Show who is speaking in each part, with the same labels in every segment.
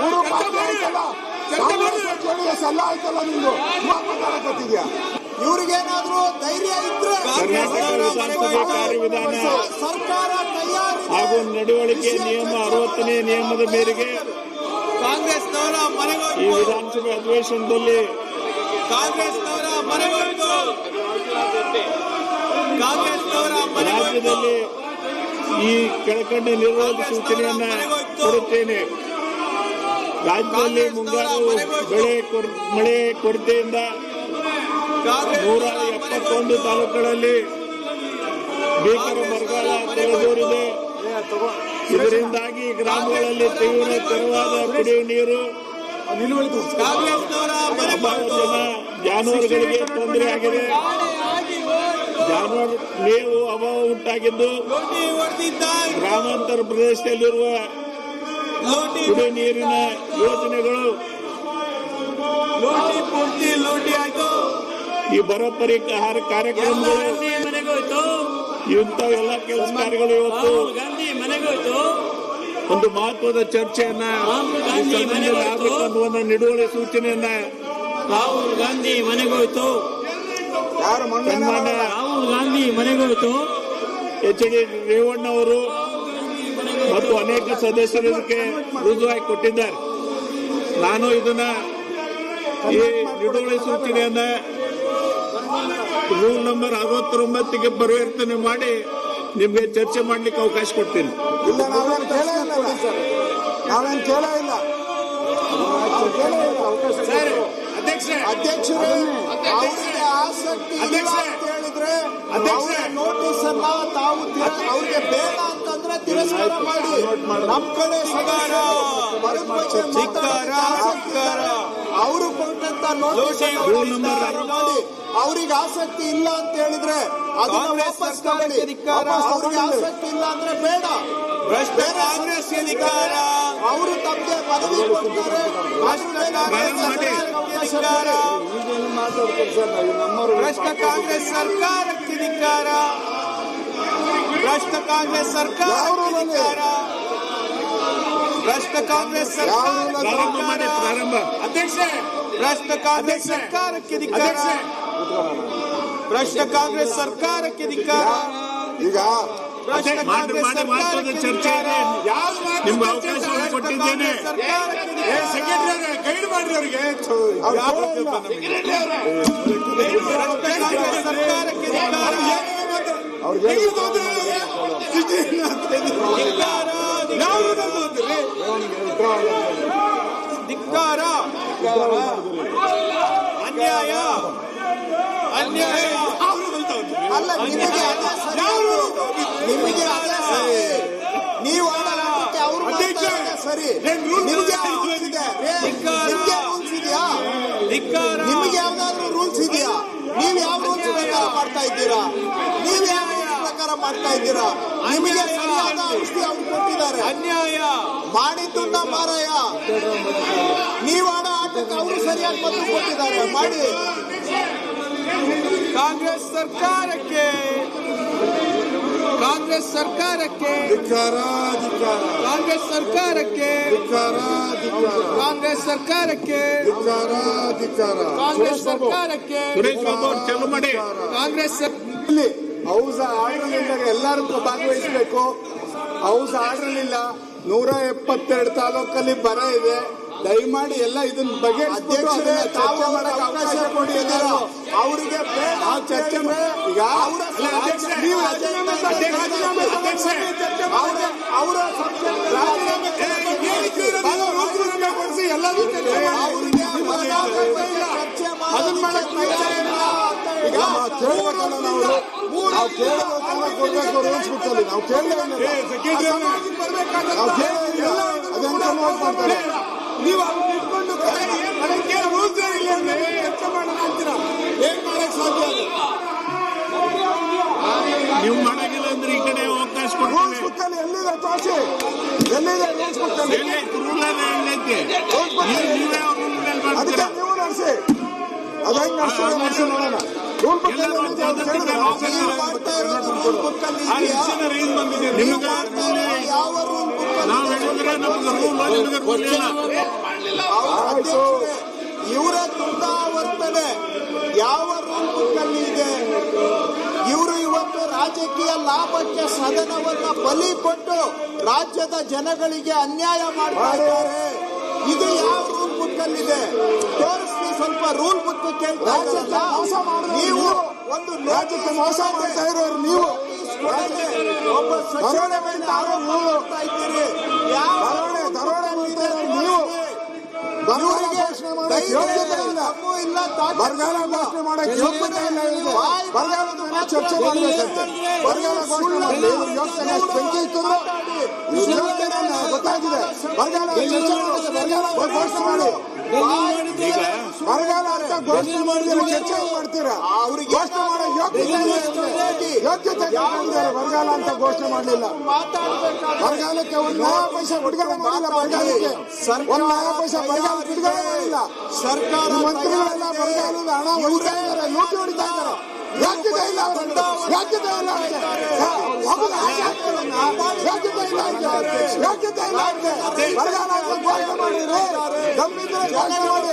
Speaker 1: ಮೂರು ಪಾರ್ಟಿ ಆಯ್ತಲ್ಲ, ಜೆಡಿಎಸ್ ಎಲ್ಲ ಆಯ್ತಲ್ಲ, ನಿಮ್ದು ಮಾತಾಡಕತ್ತಿದ್ಯಾ?
Speaker 2: ಇವ್ರಿಗೇನಾದ್ರೂ ಧೈರ್ಯ ಇದ್ರೆ ಸರ್ಕಾರ ತಯಾರಿ
Speaker 3: ಹಾಗೂ ನಡವಳಿಕೆ ನಿಯಮ 60ನೇ ನಿಯಮದ ಮೇರೆಗೆ
Speaker 2: ಕಾಂಗ್ರೆಸ್ನವರ
Speaker 3: ಈ ವಿಧಾನಸಭೆ ಅಧಿವೇಶನದಲ್ಲಿ ರಾಜ್ಯದಲ್ಲಿ ಈ ಕೆಳಕಂಡ ನಿರ್ವಹಣೆ ಸೂಚನೆಯನ್ನ ಕೊಡುತ್ತೇನೆ. ರಾಜ್ಯದಲ್ಲಿ ಮುಂಗಾರು ಮಳೆ ಕೊರತೆಯಿಂದ 171 ತಾಲೂಕುಗಳಲ್ಲಿ ಭೀಕರ ಬರಗಾಲ ತಲೆದೋರಿದೆ. ಇದರಿಂದಾಗಿ ಗ್ರಾಮಗಳಲ್ಲಿ ತೀವ್ರತರವಾದ ಕುಡಿಯುವ ನೀರು, ಜಾನುವಾರುಗಳಿಗೆ ತೊಂದರೆ ಆಗಿದೆ. ಜಾನುವಾರು ಮೇವು ಅಭಾವ ಉಂಟಾಗಿದ್ದು ಗ್ರಾಮಾಂತರ ಪ್ರದೇಶದಲ್ಲಿರುವ ಕುಡಿಯುವ ನೀರಿನ ಯೋಜನೆಗಳು ಈ ಬರ ಪರಿಹಾರ ಕಾರ್ಯಕ್ರಮಗಳು ಇಂಥವೆಲ್ಲ ಕೆಲಸ ಕಾರ್ಯಗಳು ಇವತ್ತು ಒಂದು ಮಹತ್ವದ ಚರ್ಚೆಯನ್ನ ಆಗಬೇಕು ಅನ್ನುವ ನಿಡುವಳಿ ಸೂಚನೆಯನ್ನ
Speaker 4: ರಾಹುಲ್ ಗಾಂಧಿ ಮನೆಗೋಯ್ತು, ರಾಹುಲ್ ಗಾಂಧಿ ಮನೆಗೋಯ್ತು.
Speaker 3: ಎಚ್.ಡಿ. ರೇವಣ್ಣ ಅವರು ಮತ್ತು ಅನೇಕ ಸದಸ್ಯರು ಇದಕ್ಕೆ ರುಜುವಾಯಿ ಕೊಟ್ಟಿದ್ದಾರೆ. ನಾನು ಇದನ್ನ ಈ ನಿಡುವಳಿ ಸೂಚನೆಯನ್ನ ರೂಲ್ ನಂಬರ್ 69ಗೆ ಪರಿವರ್ತನೆ ಮಾಡಿ ನಿಮ್ಗೆ ಚರ್ಚೆ ಮಾಡ್ಲಿಕ್ಕೆ ಅವಕಾಶ ಕೊಡ್ತೀನಿ.
Speaker 1: ಇಲ್ಲ, ನಾವೇನು ಕೇಳೇ ಇಲ್ಲ, ಅಧ್ಯಕ್ಷರೇ. ಅವರಿಗೆ ಆಸಕ್ತಿ ಇಲ್ಲ ಅಂತ ಹೇಳಿದ್ರೆ ನೋಟಿಸ್ ಅನ್ನ ತಾವು ಅವ್ರಿಗೆ ಬೇಡ ಅಂತಂದ್ರೆ ತಿರಸ್ಕಾರ ಮಾಡಿ. ನಮ್ ಕಡೆ ಅವರು ಕೊಟ್ಟಂತ ನೋಟಿಸ್ ಮಾಡಿ. ಅವ್ರಿಗೆ ಆಸಕ್ತಿ ಇಲ್ಲ ಅಂತ ಹೇಳಿದ್ರೆ ಅದನ್ನ ವಾಪಸ್ ತಗೊಳ್ಳಿ. ಅವ್ರಿಗೆ ಆಸಕ್ತಿ ಇಲ್ಲ ಅಂದ್ರೆ ಬೇಡ. ಕಾಂಗ್ರೆಸ್ ಅಧಿಕಾರ ಅವರು ತಮಗೆ ಪದವಿ ಕೊಡ್ತಾರೆ. ಭ್ರಷ್ಟ ಕಾಂಗ್ರೆಸ್ ಸರ್ಕಾರಕ್ಕೆ ಧಿಕ್ಕಾರ, ಭ್ರಷ್ಟ ಕಾಂಗ್ರೆಸ್ ಸರ್ಕಾರ, ಭ್ರಷ್ಟ ಕಾಂಗ್ರೆಸ್ ಸರ್ಕಾರ. ಅಧ್ಯಕ್ಷ, ಭ್ರಷ್ಟ ಕಾಂಗ್ರೆಸ್ ಸರ್ಕಾರಕ್ಕೆ ಧಿಕ್ಕಾರ, ಭ್ರಷ್ಟ ಕಾಂಗ್ರೆಸ್ ಸರ್ಕಾರಕ್ಕೆ ಧಿಕ್ಕಾರ. ಈಗ
Speaker 3: ಮಹತ್ವದ ಚರ್ಚೆ ಇದೆ, ನಿಮ್ಗೆ ಅವಕಾಶ ಕೊಟ್ಟಿದ್ದೇನೆ.
Speaker 1: ಗೈಡ್ ಮಾಡಿ ಅವರಿಗೆ.
Speaker 2: ಧಿಕ್ಕಾರ, ಅನ್ಯಾಯ, ಅನ್ಯಾಯ ಅಲ್ಲ. ನಿಮಗೆ ನೀವು ಅವರು ಸರಿ, ನಿಮಗೆ ರೂಲ್ಸ್ ಇದೆಯಾ? ನಿಮಗೆ ಯಾವ್ದಾದ್ರು ರೂಲ್ಸ್ ಇದೆಯಾ? ನೀವು ಯಾವ ರೂಲ್ಸ್ ಪ್ರಕಾರ ಮಾಡ್ತಾ ಇದ್ದೀರಾ? ನೀವು ಯಾವ ರೂಲ್ಸ್ ಪ್ರಕಾರ ಮಾಡ್ತಾ ಇದ್ದೀರಾ? ನಿಮಗೆ ಸರಿಯಾದ ಔಷಧಿ ಅವ್ರು ಕೊಟ್ಟಿದ್ದಾರೆ. ಅನ್ಯಾಯ ಮಾಡಿದ್ದುಂಡ ಮಾರಾಯ. ನೀವು ಆಡೋ ಆಟಕ್ಕೆ ಅವರು ಸರಿಯಾಗಿ ಪತ್ರ ಕೊಟ್ಟಿದ್ದಾರೆ. ಮಾಡಿ. ಕಾಂಗ್ರೆಸ್ ಸರ್ಕಾರಕ್ಕೆ, ಕಾಂಗ್ರೆಸ್ ಸರ್ಕಾರಕ್ಕೆ
Speaker 1: ಧಿಕ್ಕಾರ,
Speaker 2: ಕಾಂಗ್ರೆಸ್ ಸರ್ಕಾರಕ್ಕೆ, ಕಾಂಗ್ರೆಸ್ ಸರ್ಕಾರಕ್ಕೆ, ಕಾಂಗ್ರೆಸ್ ಸರ್ಕಾರಕ್ಕೆ, ಕಾಂಗ್ರೆಸ್
Speaker 1: ಹೌಸ್ ಆರ್ಡರ್ ಇದ್ದಾಗ ಎಲ್ಲರೂ ಭಾಗವಹಿಸಬೇಕು. ಹೌಸ್ ಆರ್ಡರ್ ಇಲ್ಲ. 172 ತಾಲೂಕಲ್ಲಿ ಬರ ಇದೆ. ದಯಮಾಡಿ ಎಲ್ಲ ಇದನ್ನ ಬಗ್ಗೆ ಚರ್ಚೆ ಮಾಡಕ್ಕೆ ಅವಕಾಶ ಕೊಡಿ. ಅವರಿಗೆ ಚರ್ಚೆ ಈಗ ನೀವು ಅವರ ಕೊಡಿಸಿ ಎಲ್ಲರೂ ಅದನ್ನ ಮಾಡಕ್ ಈಗ ಕೊಡ್ಬೇಕು ರೂಲ್ಸ್ ಬಿಟ್ಟಲ್ಲಿ ನಾವು ಕೇಳಿಲ್ಲ. ನೀವು ಅವ್ರು ಇಟ್ಕೊಂಡು ರೂಲ್ಸ್ ಇಲ್ಲ ಚರ್ಚೆ ಮಾಡೋಣ ಅಂತೀರಾ? ಏನ್ ಮಾಡಕ್ ಸಾಧ್ಯ?
Speaker 3: ನೀವು ಮಾಡಂಗಿಲ್ಲ ಅಂದ್ರೆ ಈ ಕಡೆ ಅವಕಾಶ
Speaker 1: ರೂಲ್ಸ್ ಬುಕ್ಕಲ್ಲಿ ಎಲ್ಲಿದೆ ತೋರಿಸಿ, ಎಲ್ಲಿದೆ ರೂಲ್ಸ್ ಬುಕ್ಕಲ್ಲಿ? ಅದಕ್ಕೆ ನೀವು ನಡೆಸಿ, ಅದ ಹೆಂಗ್ ನಡೆಸಿ ನೋಡೋಣ. ರೂಲ್ ಬುಕ್ಕಲ್ಲಿ
Speaker 3: ನಾವು ಹೇಳಿದ್ರೆ ನಮ್ಗೆ ರೂಲ್
Speaker 1: ಇವರ ದುಂಡಾವರ್ತನೆ ಯಾವ ರೂಲ್ ಬುಕ್ ಅಲ್ಲಿ ಇದೆ? ಇವರು ಇವತ್ತು ರಾಜಕೀಯ ಲಾಭಕ್ಕೆ ಸದನವನ್ನ ಬಲಿ ಕೊಟ್ಟು ರಾಜ್ಯದ ಜನಗಳಿಗೆ ಅನ್ಯಾಯ ಮಾಡ್ತಾ ಇದ್ದಾರೆ. ಇದು ಯಾವ ರೂಲ್ ಬುಕ್ ಅಲ್ಲಿ ಇದೆ? ತೋರಿಸ್ಲಿ ಸ್ವಲ್ಪ ರೂಲ್ ಬುಕ್. ಕೇಳ್ತಾ ನೀವು ಒಂದು ರಾಜ್ಯಕ್ಕೆ ಮೋಸ ಮಾಡ್ತಾ ಇರೋರು ನೀವು ಒಬ್ಬ ಸಚಿವರ ಮೇಲೆ ಆರೋಪ ಮಾಡ್ತಾ ಇದ್ದೀರಿ. ಯಾವ ದರೋಡೆ ನೀವು
Speaker 2: ಬರಗಾಲ ಘೋಷಣೆ ಮಾಡಕ್ಕೆ ಯೋಗ್ಯತೆ ಇಲ್ಲ. ಬರಗಾಲ ಘೋಷಣೆ ಮಾಡಕ್ಕೆ ಯೋಗ್ಯತೆ ಇಲ್ಲ. ಬರಗಾಲದ ಮೇಲೆ ಚರ್ಚೆ ಮಾಡಬೇಕಂತೆ. ಬರಗಾಲ ಘೋಷಣೆ ಮಾಡಿ ಯೋಗ್ಯತೆ ಬೆಂಕಿ ಇಟ್ಟಿದ್ರು ಗೊತ್ತಾಗಿದೆ. ಬರಗಾಲ ಚರ್ಚೆ ಮಾಡಬೇಕು. ಬರಗಾಲ ಘೋಷಣೆ ಮಾಡಿ ಬರಗಾಲ ಅಂತ ಘೋಷಣೆ ಮಾಡಿದ್ರೆ ಚರ್ಚೆ ಮಾಡ್ತೀರಾ? ಅವ್ರಿಗೆ ಘೋಷಣೆ ಮಾಡೋ ಯೋಗ್ಯತೆ ಮಾಡಿದ್ದಾರೆ. ಬರಗಾಲ ಅಂತ ಘೋಷಣೆ ಮಾಡಲಿಲ್ಲ. ಬರಗಾಲಕ್ಕೆ ಒಂದು ನಯಾ ಪೈಸೆ ಬಿಡುಗಡೆ ಮಾಡಿಲ್ಲ. ಬರಗಾಲಕ್ಕೆ ಒಂದು ನಯಾ ಪೈಸೆ ಬರಗಾಲ ಬಿಡುಗಡೆ ಮಾಡಿಲ್ಲ. ಸರ್ಕಾರ ಮಂತ್ರಿಗಳೆಲ್ಲ ಬರಗಾಲದ ಹಣ ಹೊಡಿತಾ ಇದ್ದಾರೆ, ಲೂಟಿ ಹೊಡಿತಾ ಇದ್ದಾರೆ. ಯೋಗ್ಯತೆ ಇಲ್ಲ ಅವರಿಗೆ. ಯೋಗ್ಯತೆ ಇಲ್ಲ ಅವರಿಗೆ. ಯೋಗ್ಯತೆ ಇಲ್ಲ ಅವರಿಗೆ. ಯೋಗ್ಯತೆ ಇಲ್ಲ ಅವರಿಗೆ. ಬರಗಾಲ ಅಂತ ಘೋಷಣೆ ಮಾಡಿದ್ರೆ ಗಂಭೀರ ಘೋಷಣೆ ಮಾಡಿ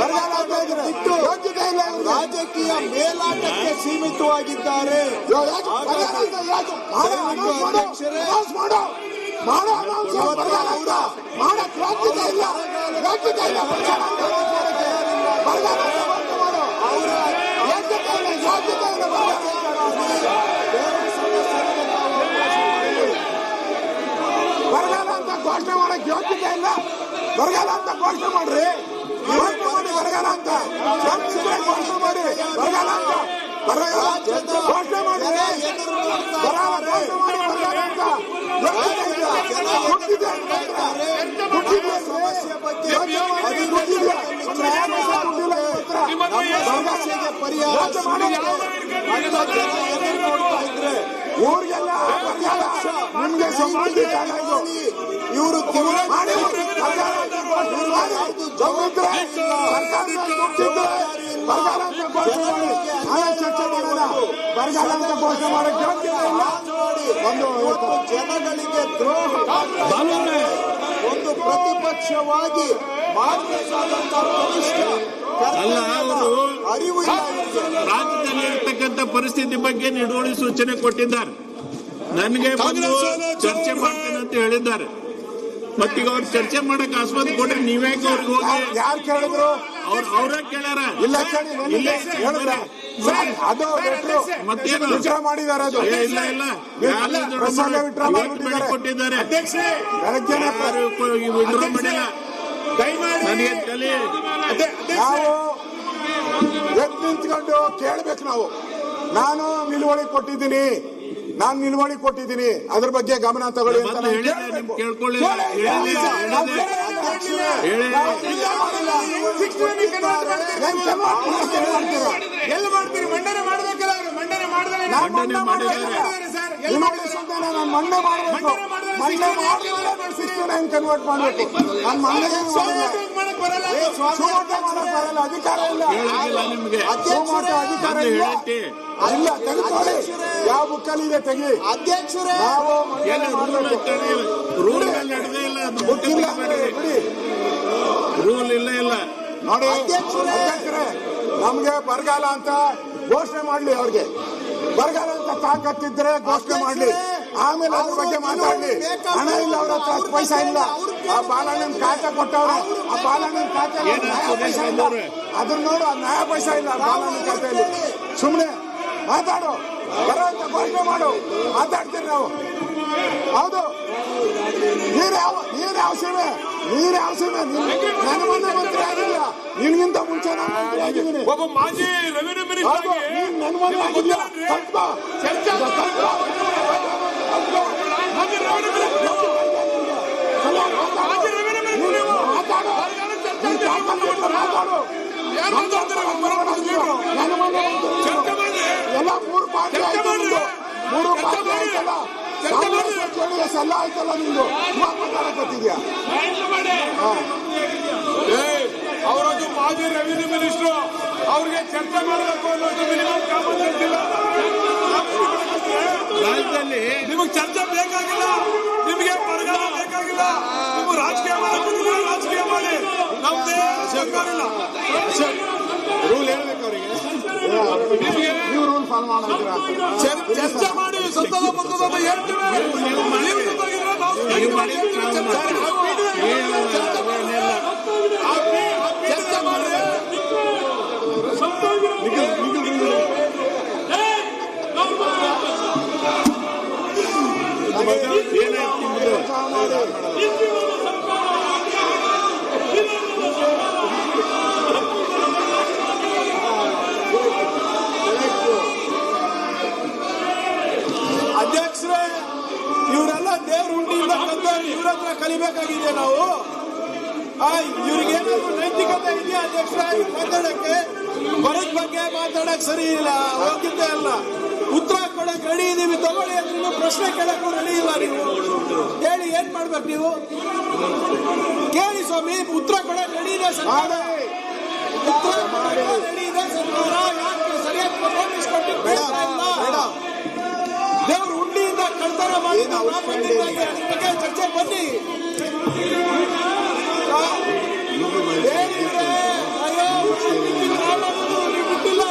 Speaker 2: ಬರಗಾಲ ಅಂತ ಇದ್ರೆ ಯೋಗ್ಯತೆ ಇಲ್ಲ.
Speaker 1: ರಾಜಕೀಯ ಮೇಲಾಟಕ್ಕೆ ಸೀಮಿತವಾಗಿದ್ದಾರೆ.
Speaker 2: ಮಾಡಕ್ ಯೋಗ್ಯತೆ ಇಲ್ಲ. ಯೋಗ್ಯತೆ ಇಲ್ಲ. ಬರಗಾಲ ಅವರ ಯೋಗ್ಯತೆ ಇಲ್ಲ. ಯೋಗ್ಯತೆ ಇಲ್ಲ. ಬರಗಾಲ ಅಂತ ಘೋಷಣೆ ಮಾಡಕ್ ಯೋಗ್ಯತೆ ಇಲ್ಲ. ಬರಗಾಲ ಅಂತ ಘೋಷಣೆ ಮಾಡ್ರಿ. ಘೋಷಣೆ ಮಾಡಿ ಬರಗಾಲ ಅಂತ ಘೋಷಣೆ ಮಾಡಿ ಬರಗಾಲ ಅಂತ ಬರಗಾಲ ಘೋಷಣೆ ಮಾಡಿ ಬರಗಾಲ ಘೋಷಣೆ ಮಾಡಿ ಬರಗಾಲ ಅಂತ ಊರಿಗೆಲ್ಲ ನಿಮ್ಗೆ ಸಂಬಂಧಿತ
Speaker 1: ಇವರು
Speaker 2: ಚರ್ಚೆ ಮಾಡೋಣ. ಬರಗಾಲ ಅಂತ ಘೋಷಣೆ ಮಾಡಕ್ಕೆ ಯೋಗ್ಯತೆ ಇಲ್ಲ.
Speaker 1: ಒಂದು ಜನಗಳಿಗೆ ದ್ರೋಹ ಒಂದು ಪ್ರತಿಪಕ್ಷವಾಗಿ ಮಾಡಬೇಕಾದಂತಹ ಕನಿಷ್ಠ
Speaker 3: ಅಲ್ಲ, ಅವರು
Speaker 1: ಅರಿವು ಇಲ್ಲ.
Speaker 3: ರಾಜ್ಯದಲ್ಲಿರ್ತಕ್ಕಂಥ ಪರಿಸ್ಥಿತಿ ಬಗ್ಗೆ ನಿಲುವಳಿ ಸೂಚನೆ ಕೊಟ್ಟಿದ್ದಾರೆ. ನನಗೆ ಬಂದು ಚರ್ಚೆ ಮಾಡ್ತೇನೆ ಅಂತ ಹೇಳಿದ್ದಾರೆ. ಮತ್ತೀಗ ಅವ್ರು ಚರ್ಚೆ ಮಾಡಕ್ ಆಸ್ಪತ್ರೆ ಕೊಟ್ರೆ ನೀವ್ಯಾಕೆ ಅವ್ರಿಗೆ ಹೋಗಿ
Speaker 2: ಯಾರು ಕೇಳಿದ್ರು?
Speaker 3: ಅವ್ರೇ ಕೇಳ್ಯಾರ.
Speaker 2: ಇಲ್ಲ ಅದು
Speaker 3: ಮತ್ತೇನು
Speaker 2: ವಿಚಾರ ಮಾಡಿದ್ದಾರೆ. ಅದು
Speaker 3: ಇಲ್ಲ ಇಲ್ಲ ಕೊಟ್ಟಿದ್ದಾರೆ. ವಿಡ್ರಾ ಮಾಡಿಲ್ಲ. ನನಗೆ ತಲೆ
Speaker 2: ನಾವು ಎದ್ದು ನಿಂತ್ಕೊಂಡು ಕೇಳ್ಬೇಕು. ನಾನು ನಿಲುವಳಿ ಕೊಟ್ಟಿದ್ದೀನಿ, ಅದ್ರ ಬಗ್ಗೆ ಗಮನ ತಗೊಳ್ಳಿ ಅಂತ
Speaker 3: ಕೇಳ್ಕೊಳ್ಳಿ.
Speaker 2: ಎಲ್ಲಿ ಮಾಡ್ತೀರಿ? ಮಂಡನೆ ಮಾಡಬೇಕಲ್ಲ. ಅವರು ಮಂಡನೆ ಮಾಡಿದ್ರೆ ನಾನು ಮಂಡನೆ ಮಾಡಬೇಕು. ಕನ್ವರ್ಟ್ ಮಾಡಬೇಕು. ನಾನು ಮಂಡನೆ ಮಾಡಕ್ ಬರಲ್ಲ. ಅಧಿಕಾರ ಇಲ್ಲ. ಅಧಿಕಾರ ಇಲ್ಲ. ಇಲ್ಲ, ತೆಗೆದುಕೊಳ್ಳಿ. ಯಾವ ಬುಕ್ಕಲ್ಲಿ ಇದೆ ತೆಗಿ.
Speaker 1: ಅಧ್ಯಕ್ಷರೇ,
Speaker 2: ನಾವು
Speaker 3: ರೂಲ್ ನಡೆದೇ ಇಲ್ಲ. ರೂಲ್ ಇಲ್ಲ
Speaker 2: ನೋಡಿ. ಅಧ್ಯಕ್ಷರೇ, ನಮ್ಗೆ ಬರಗಾಲ ಅಂತ ಘೋಷಣೆ ಮಾಡ್ಲಿ. ಅವ್ರಿಗೆ ಬರಗಾಲ ಅಂತ ತಾಕತ್ತಿದ್ರೆ ಘೋಷಣೆ ಮಾಡ್ಲಿ. ಆಮೇಲೆ ಅದ್ರ ಬಗ್ಗೆ ಮಾತಾಡ್ಲಿ. ಹಣ ಇಲ್ಲ ಅವ್ರ ಹತ್ರ, ಪೈಸಾ ಇಲ್ಲ. ಆ ಬಾಲಣ್ಣನ ಖಾತೆ ಕೊಟ್ಟವ್ರೆ. ಆ ಬಾಲಣ್ಣನ ಖಾತೆ ನಯಾ ಪೈಸಾ ಇಲ್ಲ. ಅದನ್ನ ನೋಡು, ಆ ನಯಾ ಪೈಸಾ ಇಲ್ಲ ಬಾಲಣ್ಣನ ಖಾತೆಯಲ್ಲಿ. ಸುಮ್ಮನೆ ಮಾತಾಡು. ಬರೋ ಅಂತ ಘೋಷಣೆ ಮಾಡು. ಮಾತಾಡ್ತೀರಿ ನಾವು. ಹೌದು. ನೀರ್ಯಾವ ಸೀಮೆ ನನ್ನ ಮನೆ ಮಂತ್ರಿ ಆಗಿಲ್ಲ. ನಿನ್ಗಿಂತ ಮುಂಚೆ ನಾನು ಮಂತ್ರಿ ಆಗಿದ್ದೀನಿ.
Speaker 5: ಒಬ್ಬ ಮಾಜಿ ರೆವಿನ್ಯೂ ಮಿನಿಸ್ಟರ್
Speaker 2: ನನ್ನ ಮನೆ ಆಗಿಲ್ಲ. ಎಲ್ಲ ಮೂರು ಪಾರ್ಟಿ ಆಯ್ತು. ಮೂರು ಪಾರ್ಟಿ ಆಯ್ತಲ್ಲ. ಜೆಡಿಎಸ್ ಎಲ್ಲ ಆಯ್ತಲ್ಲ. ನಿಮ್ದು ಮಾತಾಡಕತ್ತಿದ್ಯಾ?
Speaker 5: ಅವರದ್ದು ಮಾಜಿ ರೆವಿನ್ಯೂ ಮಿನಿಸ್ಟರ್, ಅವ್ರಿಗೆ ಚರ್ಚೆ ಮಾಡಬೇಕು ಅನ್ನೋದು ಮಿನಿಮಮ್ ಕಾಮನ್ ಸೆನ್ಸ್ ಇಲ್ಲ.
Speaker 3: ರಾಜ್ಯದಲ್ಲಿ
Speaker 5: ನಿಮಗೆ ಚರ್ಚೆ ಬೇಕಾಗಿಲ್ಲ. ನಿಮಗೆ ಬೇಕಾಗಿಲ್ಲ. ನೀವು ರಾಜಕೀಯ ಮಾಡಕ್ಕೆ ರಾಜಕೀಯ ಮಾಡಿ, ನಮ್ದೇ ಸರ್ಕಾರ ಇಲ್ಲ.
Speaker 1: ರೂಲ್ ಹೇಳ್ಬೇಕು ಅವರಿಗೆ, ನೀವು ರೂಲ್ ಫಾಲೋ ಮಾಡಿದ್ರ
Speaker 5: ಚರ್ಚೆ ಮಾಡಿ ಸತ್ತದ ಬರ್ತದ ಅಂತ ಹೇಳ್ತೀವಿ. ನೀವು ಜೊತೆಗಿದ್ರೆ ನಾವು ಚರ್ಚೆ ಮಾಡಿ ಅಧ್ಯಕ್ಷರೇ, ಇವರೆಲ್ಲ ದೇವ್ರ ಉಂಡಿಯಿಂದ ಬಂದವರು, ಇವ್ರ ಹತ್ರ ಕಲಿಬೇಕಾಗಿದೆ ನಾವು. ಇವ್ರಿಗೇನಾದ್ರು ನೈತಿಕತೆ ಇದೆಯಾ ಅಧ್ಯಕ್ಷರೇ ಮಾತಾಡಕ್ಕೆ? ಬರದ ಬಗ್ಗೆ ಮಾತಾಡಕ್ ಸರಿ ಇಲ್ಲ, ಹೋಗಿದ್ದೇ ಅಲ್ಲ. ಉತ್ತರ ಕೊಡಕ್ ರೆಡಿ ಇದೀವಿ, ತಗೊಳ್ಳಿ ಅಂದ್ರೆ ಪ್ರಶ್ನೆ ಕೇಳಕ್ಕೂ ರೆಡಿ ಇಲ್ಲ. ನೀವು ಹೇಳಿ ಏನ್ ಮಾಡ್ಬೇಕು? ನೀವು ಕೇಳಿ ಸ್ವಾಮಿ, ಉತ್ತರ ಕೊಡಕ್ ರೆಡಿ ಇದೆ ಸರ್ಕಾರ, ಉತ್ತರ ಕೊಡಕ್ ರೆಡಿ ಇದೆ ಸರ್ಕಾರ. ಯಾಕೆ ಸರಿಯಾದ ಪರ್ಫಾರ್ಮೆನ್ಸ್ ಕೊಟ್ಟಿಲ್ಲ? ದೇವ್ರ ಉಂಡಿಯಿಂದ ಕಳ್ತನ ಮಾಡಿ ಬಗ್ಗೆ ಚರ್ಚೆ ಬನ್ನಿ. ಬಿಟ್ಟಿಲ್ಲ,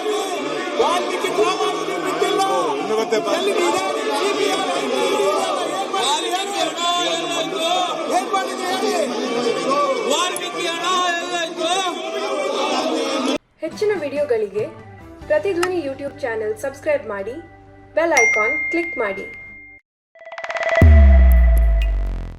Speaker 5: ವಾಲ್ಮೀಕಿ ಡ್ರಾಮಾ ಬಿಟ್ಟಿಲ್ಲ. ಏನ್ ಮಾಡಿದೆ ಹೇಳಿ?
Speaker 6: ಹೆಚ್ಚಿನ ವಿಡಿಯೋಗಳಿಗೆ ಪ್ರತಿಧ್ವನಿ ಯೂಟ್ಯೂಬ್ ಚಾನೆಲ್ ಸಬ್ಸ್ಕ್ರೈಬ್ ಮಾಡಿ, ಬೆಲ್ ಐಕಾನ್ ಕ್ಲಿಕ್ ಮಾಡಿ.